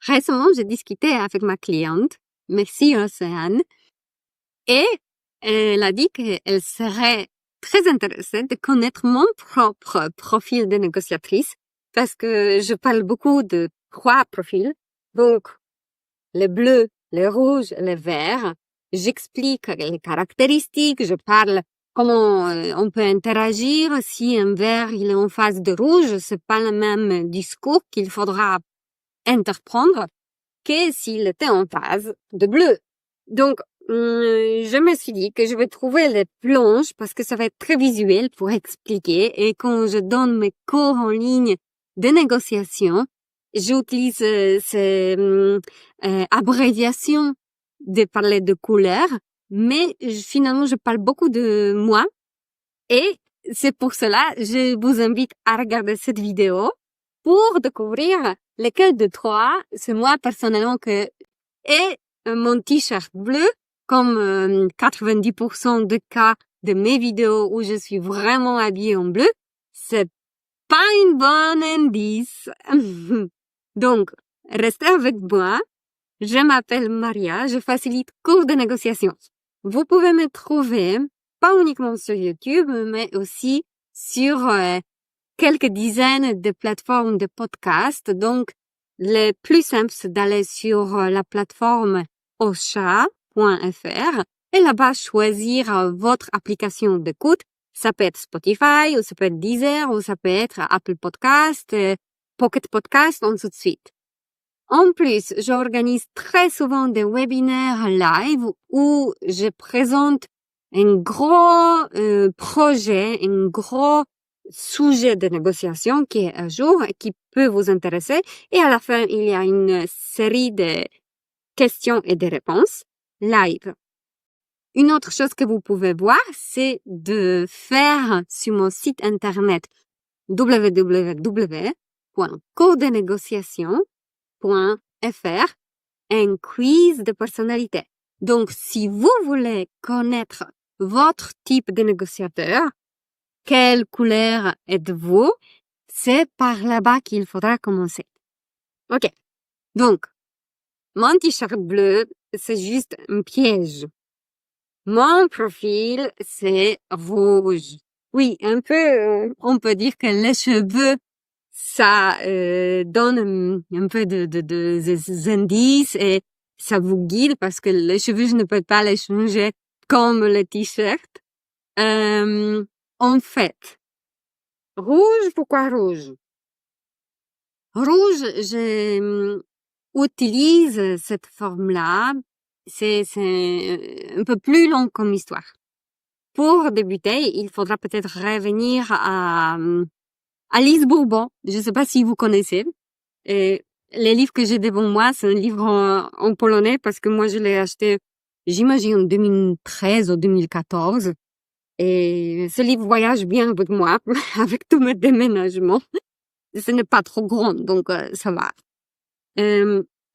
Récemment, j'ai discuté avec ma cliente, merci Océane, et elle a dit qu'elle serait très intéressée de connaître mon propre profil de négociatrice parce que je parle beaucoup de 3 profils. Donc, le bleu, le rouge, le vert. J'explique les caractéristiques, je parle comment on peut interagir. Si un vert il est en face de rouge, c'est pas le même discours qu'il faudra entreprendre que s'il était en phase de bleu. Donc, je me suis dit que je vais trouver les planches parce que ça va être très visuel pour expliquer. Et quand je donne mes cours en ligne de négociation, j'utilise ces abréviations de parler de couleurs, mais finalement, je parle beaucoup de moi. Et c'est pour cela, je vous invite à regarder cette vidéo pour découvrir lequel de 3, c'est moi personnellement que et mon t-shirt bleu, comme 90% de cas de mes vidéos où je suis vraiment habillée en bleu, c'est pas une bonne indice. Donc, restez avec moi. Je m'appelle Maria, je facilite cours de négociation. Vous pouvez me trouver pas uniquement sur YouTube, mais aussi sur quelques dizaines de plateformes de podcast. Donc, le plus simple, c'est d'aller sur la plateforme ocha.fr et là-bas choisir votre application d'écoute. Ça peut être Spotify, ou ça peut être Deezer, ou ça peut être Apple Podcast, Pocket Podcast, ainsi de suite. En plus, j'organise très souvent des webinaires live où je présente un gros projet, un gros sujet de négociation qui est à jour et qui peut vous intéresser. Et à la fin, il y a une série de questions et de réponses live. Une autre chose que vous pouvez voir, c'est de faire sur mon site internet www.codenégociation.fr un quiz de personnalité. Donc, si vous voulez connaître votre type de négociateur, quelle couleur êtes-vous, c'est par là-bas qu'il faudra commencer. Ok. Donc, mon t-shirt bleu, c'est juste un piège. Mon profil, c'est rouge. Oui, un peu, on peut dire que les cheveux, ça donne un peu de indices et ça vous guide parce que les cheveux, je ne peux pas les changer comme le t-shirt. En fait, rouge, pourquoi rouge? Rouge, utilise cette forme-là. C'est un peu plus long comme histoire. Pour débuter, il faudra peut-être revenir à Alice Bourbon. Je ne sais pas si vous connaissez. Et les livres que j'ai devant moi, c'est un livre en polonais parce que moi je l'ai acheté, j'imagine, en 2013 ou 2014. Et ce livre voyage bien avec moi, avec tous mes déménagements. Ce n'est pas trop grand, donc ça va.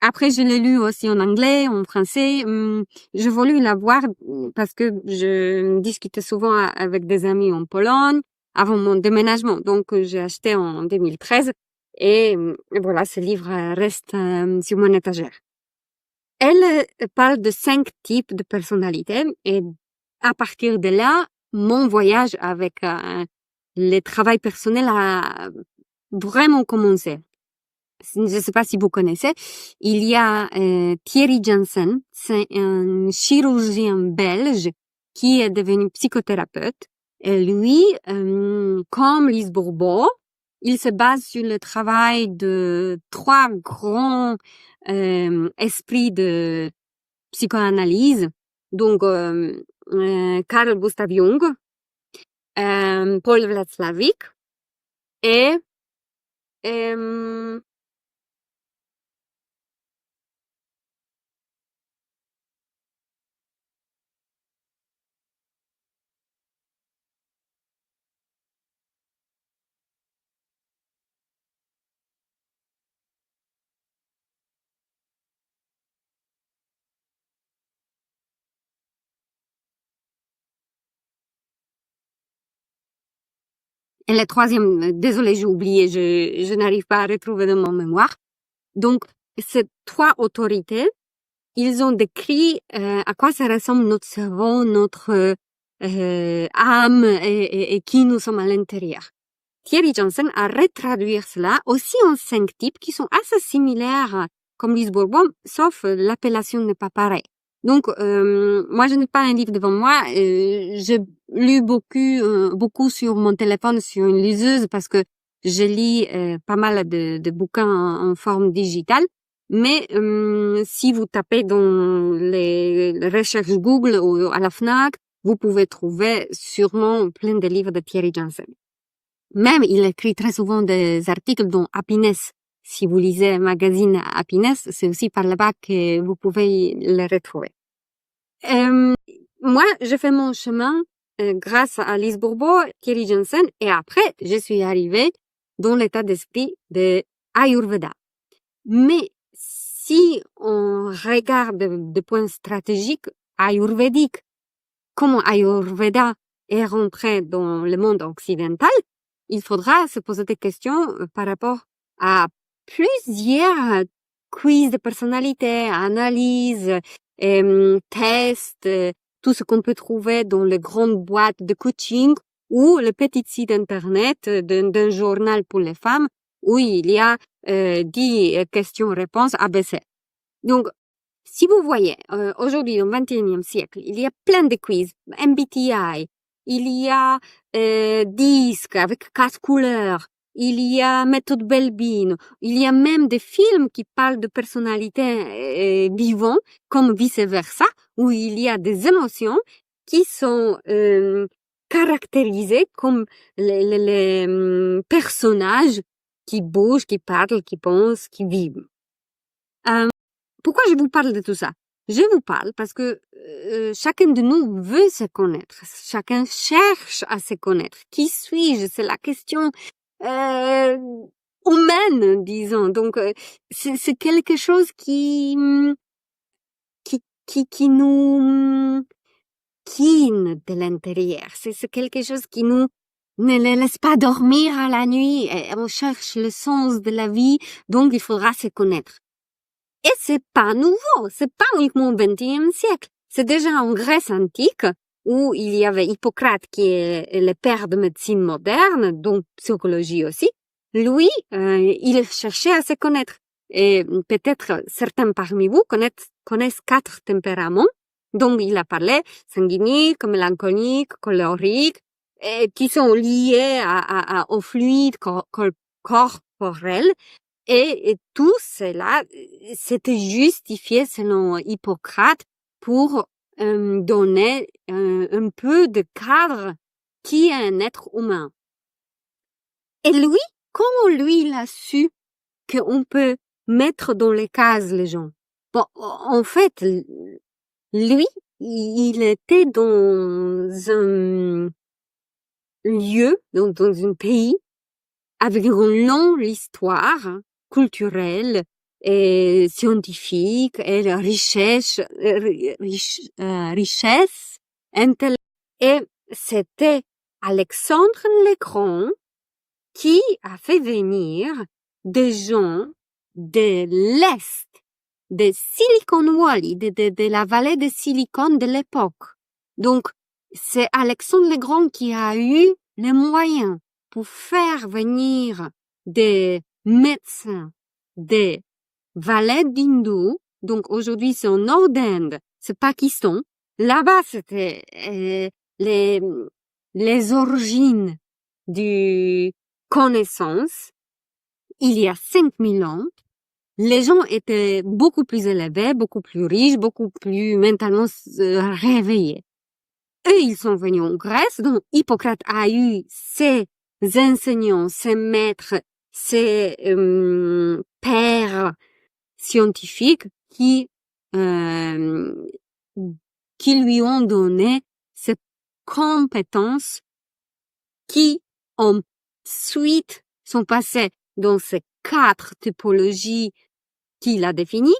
Après, je l'ai lu aussi en anglais, en français. Je voulais l'avoir parce que je discutais souvent avec des amis en Pologne avant mon déménagement. Donc, j'ai acheté en 2013 et voilà, ce livre reste sur mon étagère. Elle parle de 5 types de personnalités et à partir de là, mon voyage avec le travail personnel a vraiment commencé. Je ne sais pas si vous connaissez, il y a Thierry Janssen, c'est un chirurgien belge qui est devenu psychothérapeute. Et lui, comme Lise Bourbeau, il se base sur le travail de 3 grands esprits de psychoanalyse. Donc, Carl Gustav Jung, Paul Watzlawick et et le troisième, désolé, j'ai oublié, je n'arrive pas à retrouver dans mon mémoire. Donc, ces trois autorités, ils ont décrit à quoi ça ressemble notre cerveau, notre âme et qui nous sommes à l'intérieur. Thierry Johnson a retraduit cela aussi en 5 types qui sont assez similaires comme Lise Bourbon, sauf l'appellation n'est pas pareille. Donc, moi, je n'ai pas un livre devant moi. J'ai lu beaucoup sur mon téléphone, sur une liseuse, parce que je lis pas mal de bouquins en forme digitale. Mais si vous tapez dans les recherches Google ou à la FNAC, vous pouvez trouver sûrement plein de livres de Thierry Johnson. Même, il écrit très souvent des articles dans Happiness. Si vous lisez le magazine Happiness, c'est aussi par là-bas que vous pouvez le retrouver. Moi, je fais mon chemin grâce à Lise Bourbeau, Thierry Johnson, et après, je suis arrivée dans l'état d'esprit de Ayurveda. Mais si on regarde de point stratégique, ayurvédique, comment Ayurveda est rentré dans le monde occidental, il faudra se poser des questions par rapport à plusieurs quiz de personnalité, analyses, tests, tout ce qu'on peut trouver dans les grandes boîtes de coaching ou le petit site internet d'un journal pour les femmes où il y a 10 questions-réponses ABC. Donc, si vous voyez, aujourd'hui, au XXIe siècle, il y a plein de quiz, MBTI, il y a disques avec 4 couleurs, il y a méthode Belbin, il y a même des films qui parlent de personnalités vivantes, comme vice-versa, où il y a des émotions qui sont caractérisées comme les personnages qui bougent, qui parlent, qui pensent, qui vivent. Pourquoi je vous parle de tout ça? Je vous parle parce que chacun de nous veut se connaître. Chacun cherche à se connaître. Qui suis-je? C'est la question humaine, disons. Donc, c'est quelque chose qui nous quiine de l'intérieur. C'est quelque chose qui nous ne laisse pas dormir à la nuit. Et on cherche le sens de la vie, donc il faudra se connaître. Et c'est pas nouveau, c'est pas uniquement au XXe siècle. C'est déjà en Grèce antique, où il y avait Hippocrate qui est le père de médecine moderne, donc psychologie aussi. Lui, il cherchait à se connaître. Et peut-être certains parmi vous connaissent 4 tempéraments, dont il a parlé, sanguinique, mélancolique, colérique, et qui sont liés au fluide corporel. Et tout cela, c'était justifié selon Hippocrate pour donner un peu de cadre qui est un être humain. Et lui, comment lui il a su qu'on peut mettre dans les cases les gens? Bon, en fait, lui, il était dans un lieu, donc dans un pays, avec une longue histoire culturelle et scientifique et richesse intellectuelle. Et c'était Alexandre le Grand qui a fait venir des gens de l'Est, de Silicon Valley, de la vallée de Silicon de l'époque. Donc, c'est Alexandre le Grand qui a eu les moyens pour faire venir des médecins des vallées d'Hindou. Donc, aujourd'hui, c'est au nord d'Inde, c'est Pakistan. Là-bas, c'était les origines du connaissance. Il y a 5000 ans, les gens étaient beaucoup plus élevés, beaucoup plus riches, beaucoup plus mentalement réveillés. Eux, ils sont venus en Grèce, donc Hippocrate a eu ses enseignants, ses maîtres, ses pères scientifiques qui lui ont donné ces compétences qui ensuite sont passées dans ces 4 typologies qu'il a définies.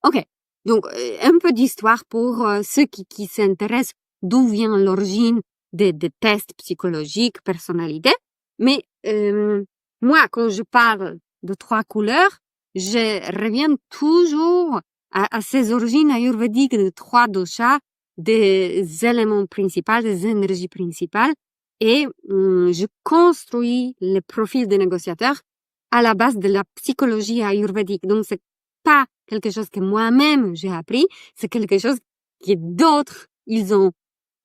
Ok, donc un peu d'histoire pour ceux qui s'intéressent d'où vient l'origine des tests psychologiques, personnalité. Mais moi, quand je parle de 3 couleurs, je reviens toujours à ces origines ayurvédiques de 3 doshas, des éléments principaux, des énergies principales, et je construis le profil des négociateurs à la base de la psychologie ayurvédique. Donc, c'est pas quelque chose que moi-même j'ai appris, c'est quelque chose que d'autres, ils ont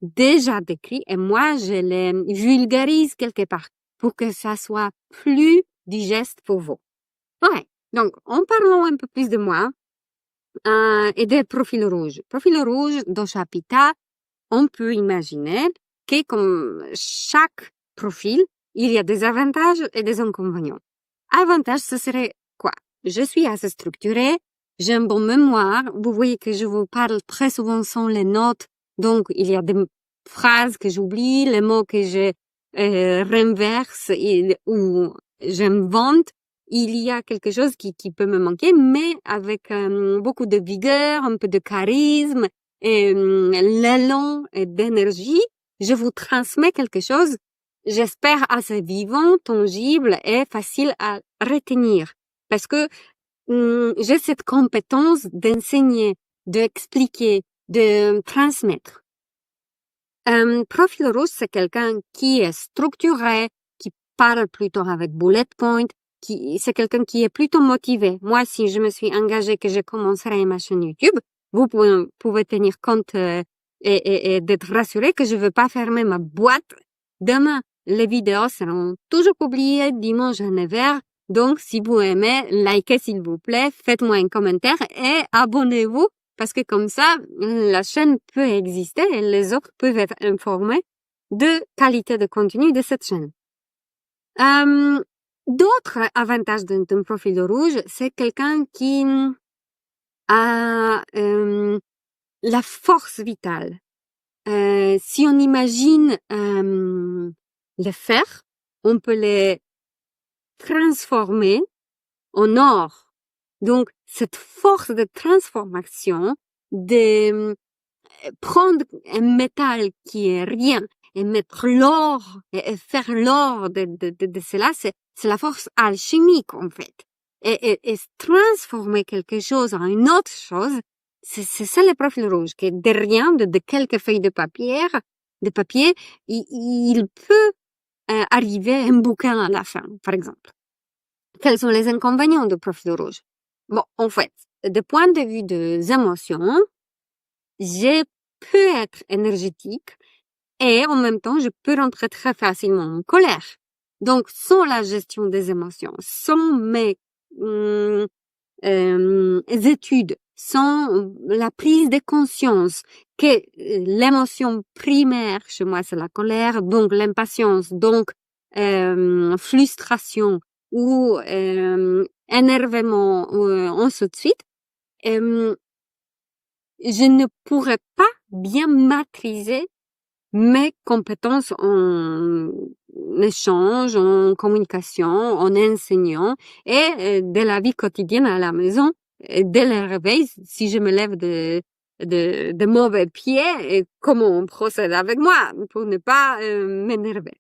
déjà décrit, et moi, je les vulgarise quelque part pour que ça soit plus digeste pour vous. Ouais. Donc, en parlant un peu plus de moi, et des profils rouges. Profil rouge, dosha pitta, on peut imaginer que comme chaque profil, il y a des avantages et des inconvénients. Avantage, ce serait quoi? Je suis assez structurée, j'ai un bon mémoire. Vous voyez que je vous parle très souvent sans les notes, donc il y a des phrases que j'oublie, les mots que je renverse ou j'invente. Il y a quelque chose qui peut me manquer, mais avec beaucoup de vigueur, un peu de charisme et l'élan d'énergie, je vous transmets quelque chose, j'espère assez vivant, tangible et facile à retenir. Parce que j'ai cette compétence d'enseigner, d'expliquer, de transmettre. Profil rouge, c'est quelqu'un qui est structuré, qui parle plutôt avec bullet point, c'est quelqu'un qui est plutôt motivé. Moi, si je me suis engagée que je commencerai ma chaîne YouTube, vous pouvez tenir compte et d'être rassuré que je veux pas fermer ma boîte demain. Les vidéos seront toujours publiées dimanche à 9h. Donc, si vous aimez, likez s'il vous plaît, faites-moi un commentaire et abonnez-vous parce que comme ça, la chaîne peut exister et les autres peuvent être informés de qualité de contenu de cette chaîne. D'autres avantages d'un profil rouge, c'est quelqu'un qui a la force vitale. Si on imagine le fer, on peut les transformer en or. Donc, cette force de transformation, de prendre un métal qui est rien et mettre l'or et faire l'or de cela, c'est la force alchimique en fait. Et transformer quelque chose en une autre chose, c'est ça le profil rouge, que de rien, de quelques feuilles de papier, il peut arriver un bouquin à la fin, par exemple. Quels sont les inconvénients du profil rouge? Bon, en fait, de point de vue des émotions, je peux être énergétique et en même temps, je peux rentrer très facilement en colère. Donc, sans la gestion des émotions, sans mes études, sans la prise de conscience que l'émotion primaire chez moi, c'est la colère, donc l'impatience, donc frustration ou énervement, ainsi de suite, je ne pourrais pas bien maîtriser mes compétences en échange, en communication, en enseignant et de la vie quotidienne à la maison. Dès le réveil, si je me lève de mauvais pieds, comment on procède avec moi pour ne pas m'énerver.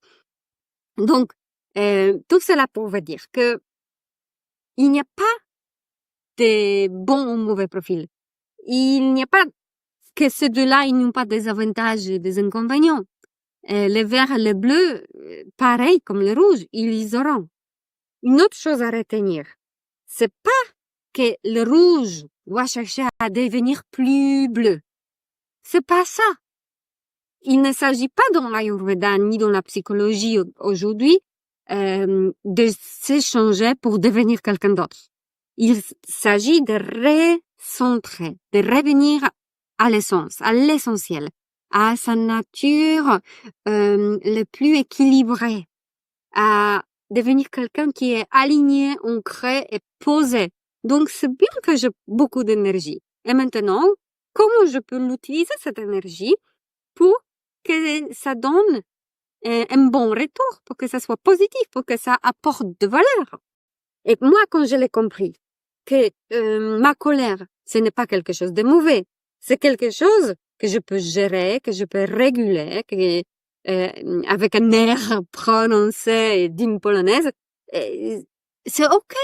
Donc, tout cela pour vous dire que il n'y a pas de bons ou mauvais profils. Il n'y a pas que ces deux-là, ils n'ont pas des avantages et des inconvénients. Le vert et le bleu, pareil comme le rouge, ils les auront. Une autre chose à retenir, c'est pas que le rouge doit chercher à devenir plus bleu. C'est pas ça. Il ne s'agit pas dans l'Ayurveda ni dans la psychologie aujourd'hui de s'échanger pour devenir quelqu'un d'autre. Il s'agit de recentrer, de revenir à l'essence, à l'essentiel, à sa nature le plus équilibrée, à devenir quelqu'un qui est aligné, ancré et posé. Donc, c'est bien que j'ai beaucoup d'énergie. Et maintenant, comment je peux l'utiliser, cette énergie, pour que ça donne un bon retour, pour que ça soit positif, pour que ça apporte de valeur. Et moi, quand je l'ai compris, que ma colère, ce n'est pas quelque chose de mauvais, c'est quelque chose que je peux gérer, que je peux réguler, que avec un air prononcé d'une polonaise, c'est ok.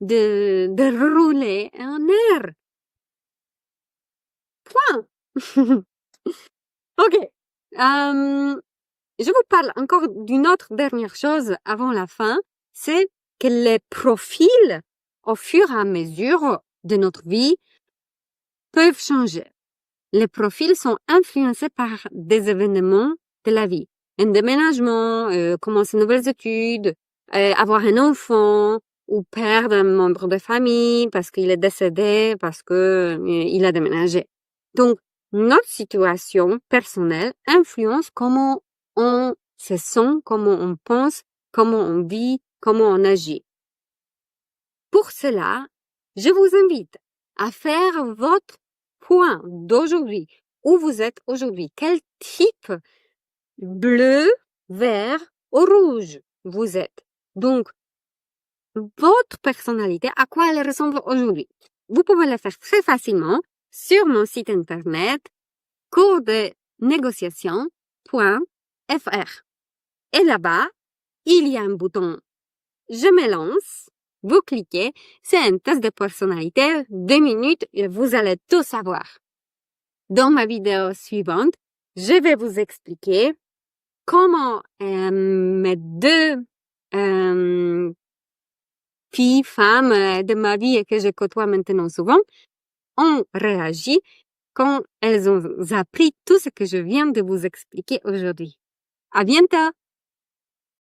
de rouler en air. Point. OK. Je vous parle encore d'une autre dernière chose avant la fin, c'est que les profils, au fur et à mesure de notre vie, peuvent changer. Les profils sont influencés par des événements de la vie. Un déménagement, commencer de nouvelles études, avoir un enfant, ou perdre un membre de famille parce qu'il est décédé, parce que il a déménagé. Donc, notre situation personnelle influence comment on se sent, comment on pense, comment on vit, comment on agit. Pour cela, je vous invite à faire votre point d'aujourd'hui. Où vous êtes aujourd'hui? Quel type bleu, vert ou rouge vous êtes? Donc, votre personnalité, à quoi elle ressemble aujourd'hui? Vous pouvez le faire très facilement sur mon site internet coursdenégociation.fr. Et là-bas, il y a un bouton Je me lance. Vous cliquez, c'est un test de personnalité, 2 minutes et vous allez tout savoir. Dans ma vidéo suivante, je vais vous expliquer comment mes deux filles, femmes de ma vie et que je côtoie maintenant souvent, ont réagi quand elles ont appris tout ce que je viens de vous expliquer aujourd'hui. À bientôt!